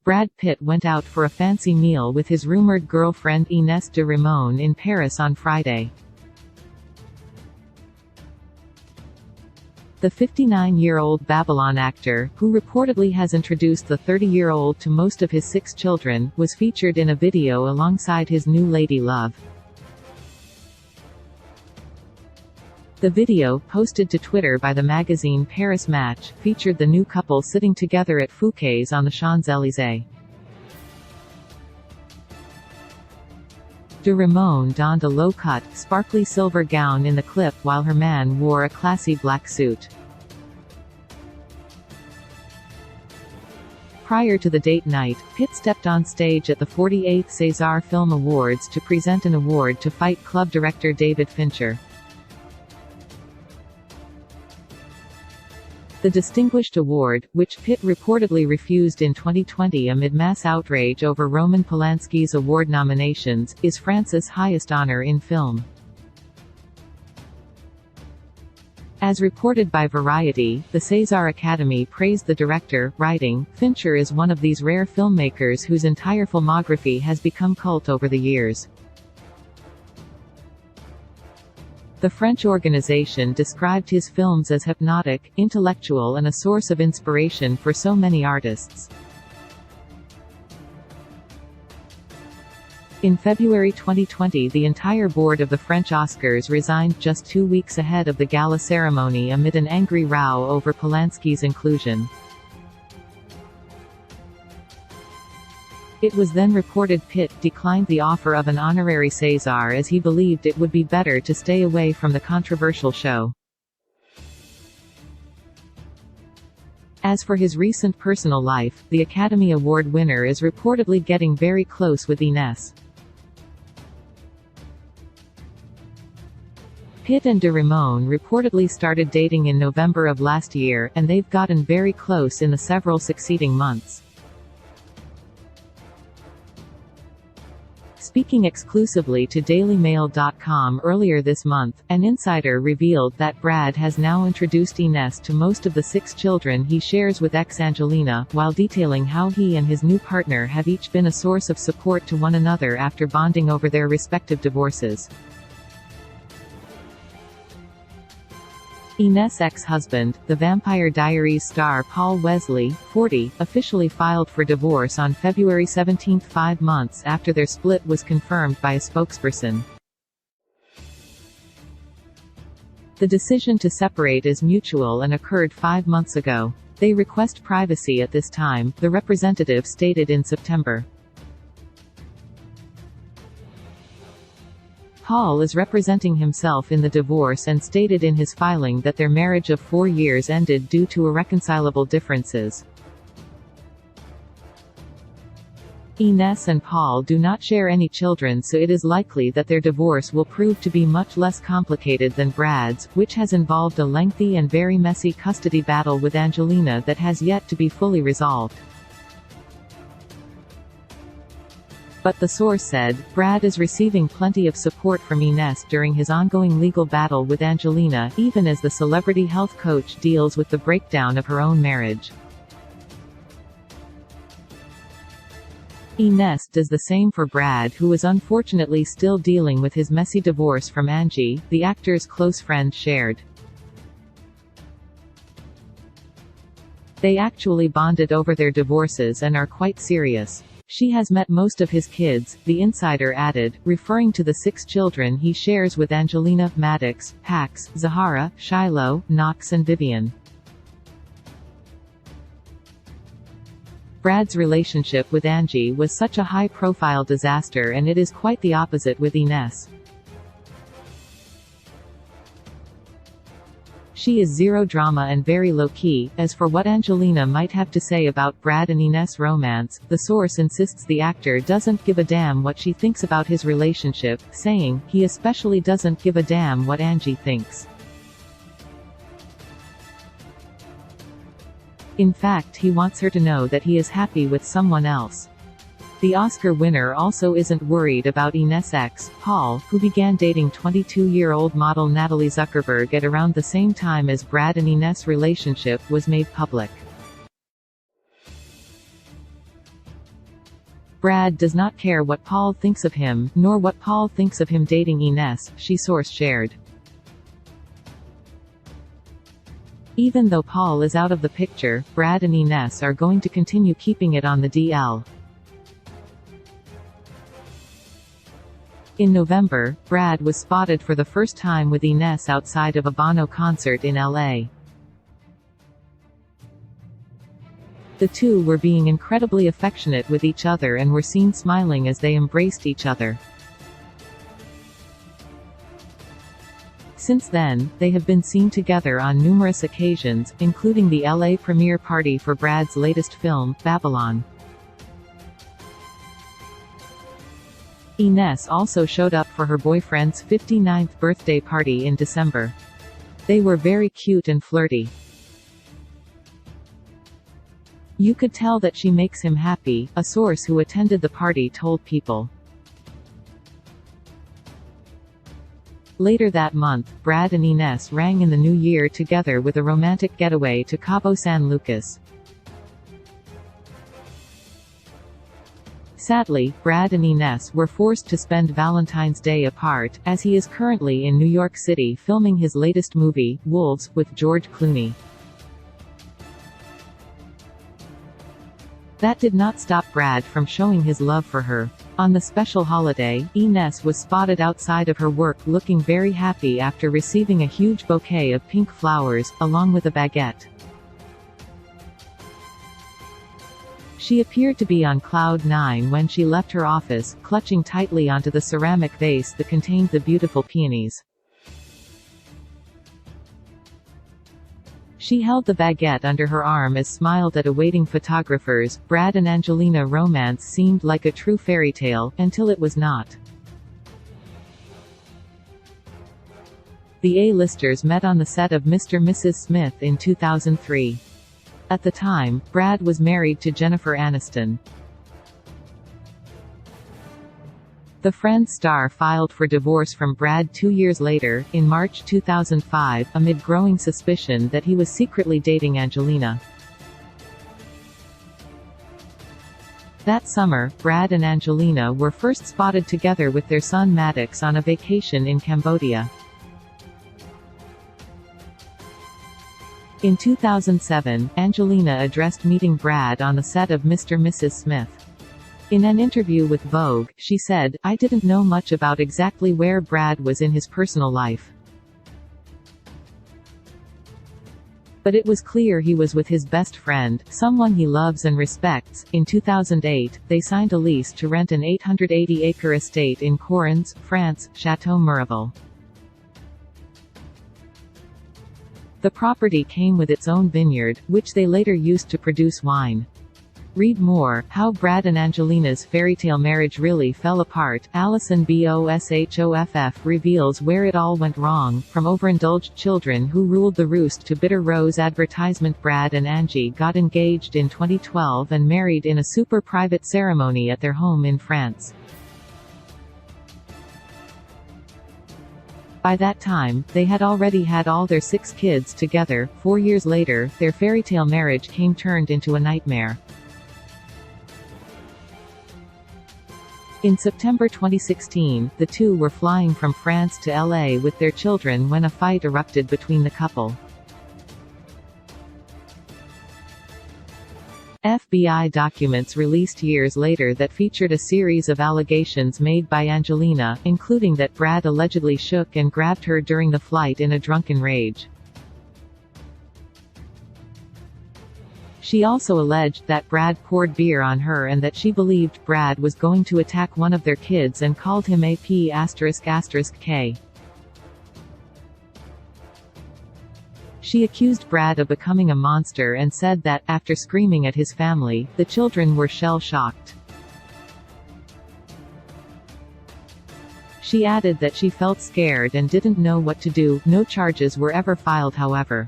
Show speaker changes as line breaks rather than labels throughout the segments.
Brad Pitt went out for a fancy meal with his rumored girlfriend Ines de Ramon in Paris on Friday. The 59-year-old Babylon actor, who reportedly has introduced the 30-year-old to most of his 6 children, was featured in a video alongside his new lady love. The video, posted to Twitter by the magazine Paris Match, featured the new couple sitting together at Fouquet's on the Champs-Élysées. De Ramon donned a low-cut, sparkly silver gown in the clip while her man wore a classy black suit. Prior to the date night, Pitt stepped on stage at the 48th César Film Awards to present an award to Fight Club director David Fincher. The distinguished award, which Pitt reportedly refused in 2020 amid mass outrage over Roman Polanski's award nominations, is France's highest honor in film. As reported by Variety, the César Academy praised the director, writing, "Fincher is one of these rare filmmakers whose entire filmography has become cult over the years." The French organization described his films as hypnotic, intellectual and a source of inspiration for so many artists. In February 2020, the entire board of the French Oscars resigned just 2 weeks ahead of the gala ceremony amid an angry row over Polanski's inclusion. It was then reported Pitt declined the offer of an honorary César as he believed it would be better to stay away from the controversial show. As for his recent personal life, the Academy Award winner is reportedly getting very close with Ines. Pitt and de Ramon reportedly started dating in November of last year, and they've gotten very close in the several succeeding months. Speaking exclusively to DailyMail.com earlier this month, an insider revealed that Brad has now introduced Ines to most of the 6 children he shares with ex-Angelina, while detailing how he and his new partner have each been a source of support to one another after bonding over their respective divorces. Ines' ex-husband, the Vampire Diaries star Paul Wesley, 40, officially filed for divorce on February 17, 5 months after their split was confirmed by a spokesperson. The decision to separate is mutual and occurred 5 months ago. They request privacy at this time, the representative stated in September. Paul is representing himself in the divorce and stated in his filing that their marriage of 4 years ended due to irreconcilable differences. Ines and Paul do not share any children, so it is likely that their divorce will prove to be much less complicated than Brad's, which has involved a lengthy and very messy custody battle with Angelina that has yet to be fully resolved. But the source said, Brad is receiving plenty of support from Ines during his ongoing legal battle with Angelina, even as the celebrity health coach deals with the breakdown of her own marriage. Ines does the same for Brad, who is unfortunately still dealing with his messy divorce from Angie, the actor's close friend shared. They actually bonded over their divorces and are quite serious. She has met most of his kids, the insider added, referring to the 6 children he shares with Angelina, Maddox, Pax, Zahara, Shiloh, Knox and Vivian. Brad's relationship with Angie was such a high-profile disaster, and it is quite the opposite with Ines. She is zero drama and very low-key. As for what Angelina might have to say about Brad and Ines' romance, the source insists the actor doesn't give a damn what she thinks about his relationship, saying, he especially doesn't give a damn what Angie thinks. In fact, he wants her to know that he is happy with someone else. The Oscar winner also isn't worried about Ines' ex, Paul, who began dating 22-year-old model Natalie Zuckerberg at around the same time as Brad and Ines' relationship was made public. Brad does not care what Paul thinks of him, nor what Paul thinks of him dating Ines, she source shared. Even though Paul is out of the picture, Brad and Ines are going to continue keeping it on the DL. In November, Brad was spotted for the first time with Ines outside of a Bono concert in LA. The two were being incredibly affectionate with each other and were seen smiling as they embraced each other. Since then, they have been seen together on numerous occasions, including the LA premiere party for Brad's latest film, Babylon. Ines also showed up for her boyfriend's 59th birthday party in December. They were very cute and flirty. "You could tell that she makes him happy," a source who attended the party told People. Later that month, Brad and Ines rang in the new year together with a romantic getaway to Cabo San Lucas. Sadly, Brad and Ines were forced to spend Valentine's Day apart, as he is currently in New York City filming his latest movie, Wolves, with George Clooney. That did not stop Brad from showing his love for her. On the special holiday, Ines was spotted outside of her work looking very happy after receiving a huge bouquet of pink flowers, along with a baguette. She appeared to be on cloud nine when she left her office, clutching tightly onto the ceramic vase that contained the beautiful peonies. She held the baguette under her arm as smiled at awaiting photographers. Brad and Angelina romance seemed like a true fairy tale, until it was not. The A-listers met on the set of Mr. and Mrs. Smith in 2003. At the time, Brad was married to Jennifer Aniston. The Friends star filed for divorce from Brad 2 years later, in March 2005, amid growing suspicion that he was secretly dating Angelina. That summer, Brad and Angelina were first spotted together with their son Maddox on a vacation in Cambodia. In 2007, Angelina addressed meeting Brad on the set of Mr. and Mrs. Smith. In an interview with Vogue, she said, "I didn't know much about exactly where Brad was in his personal life. But it was clear he was with his best friend, someone he loves and respects." In 2008, they signed a lease to rent an 880-acre estate in Correns, France, Chateau Miraval. The property came with its own vineyard, which they later used to produce wine. Read more, How Brad and Angelina's Fairytale Marriage Really Fell Apart. Alison Boshoff reveals where it all went wrong, from overindulged children who ruled the roost to bitter rose advertisement. Brad and Angie got engaged in 2012 and married in a super private ceremony at their home in France. By that time, they had already had all their 6 kids together. 4 years later, their fairytale marriage came turned into a nightmare. In September 2016, the two were flying from France to LA with their children when a fight erupted between the couple. FBI documents released years later that featured a series of allegations made by Angelina, including that Brad allegedly shook and grabbed her during the flight in a drunken rage. She also alleged that Brad poured beer on her and that she believed Brad was going to attack one of their kids and called him a P***K. She accused Brad of becoming a monster and said that, after screaming at his family, the children were shell-shocked. She added that she felt scared and didn't know what to do. No charges were ever filed, however.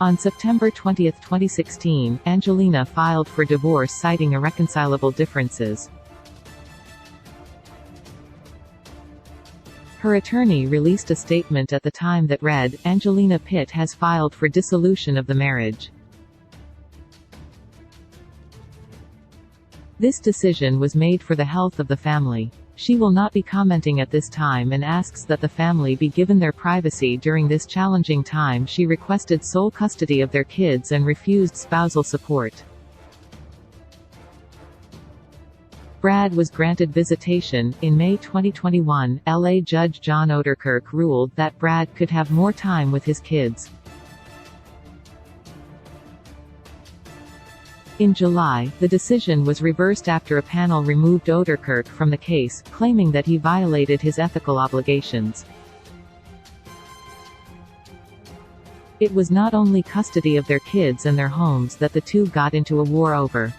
On September 20, 2016, Angelina filed for divorce citing irreconcilable differences. Her attorney released a statement at the time that read, "Angelina Pitt has filed for dissolution of the marriage." This decision was made for the health of the family. She will not be commenting at this time and asks that the family be given their privacy during this challenging time. She requested sole custody of their kids and refused spousal support. Brad was granted visitation. In May 2021, LA Judge John Oderkirk ruled that Brad could have more time with his kids. In July, the decision was reversed after a panel removed Oderkirk from the case, claiming that he violated his ethical obligations. It was not only custody of their kids and their homes that the two got into a war over.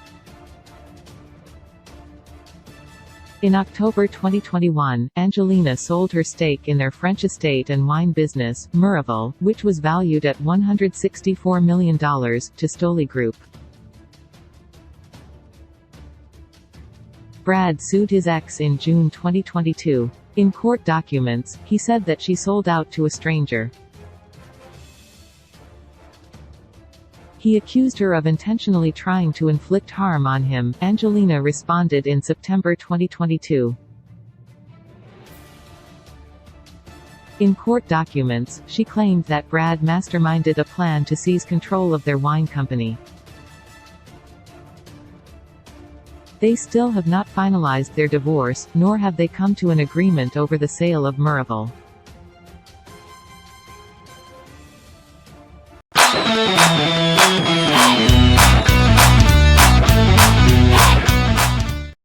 In October 2021, Angelina sold her stake in their French estate and wine business, Miraval, which was valued at $164 million, to Stoli Group. Brad sued his ex in June 2022. In court documents, he said that she sold out to a stranger. He accused her of intentionally trying to inflict harm on him. Angelina responded in September 2022. In court documents, she claimed that Brad masterminded a plan to seize control of their wine company. They still have not finalized their divorce, nor have they come to an agreement over the sale of Miraval.